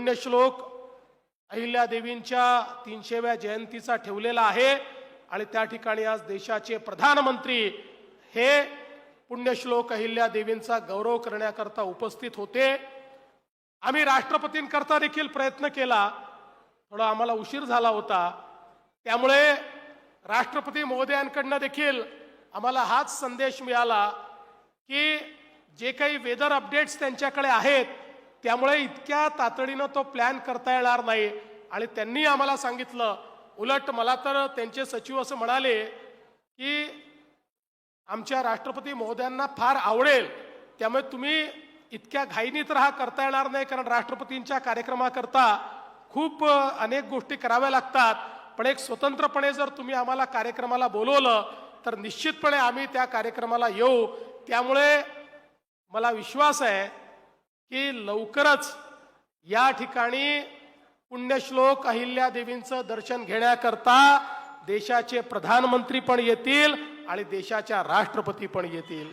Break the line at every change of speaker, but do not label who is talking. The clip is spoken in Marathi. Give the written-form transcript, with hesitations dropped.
पुण्यश्लोक अहिल्यादेवींच्या 300व्या जयंतीचा ठेवलेला आहे आणि त्या ठिकाणी आज देशाचे प्रधानमंत्री हे पुण्यश्लोक अहिल्यादेवींचा गौरव करण्याकरता उपस्थित होते। आम्ही राष्ट्रपतींकरता देखील प्रयत्न केला, थोडा आम्हाला उशीर झाला होता, त्यामुळे राष्ट्रपती महोदयांकडून देखील आम्हाला हाच संदेश मिळाला की जे काही वेदर अपडेट्स त्यांच्याकडे आहेत त्यामुळे इतक्या तातडीने तो प्लॅन करता येणार नाही। आणि त्यांनी आम्हाला सांगितलं, उलट मला तर त्यांचे सचिव असं म्हणाले की आमच्या राष्ट्रपती महोदयांना फार आवडेल, त्यामुळे तुम्ही इतक्या घाईने तर हा करता येणार नाही, कारण राष्ट्रपतींच्या कार्यक्रमाकरता खूप अनेक गोष्टी कराव्या लागतात, पण एक स्वतंत्रपणे जर तुम्ही आम्हाला कार्यक्रमाला बोलवलं तर निश्चितपणे आम्ही त्या कार्यक्रमाला येऊ। त्यामुळे मला विश्वास आहे की लवकरच या ठिकाणी पुण्यश्लोक अहिल्यादेवींचं दर्शन घेण्याकरता देशाचे प्रधानमंत्री पण येतील आणि देशाच्या राष्ट्रपती पण येतील।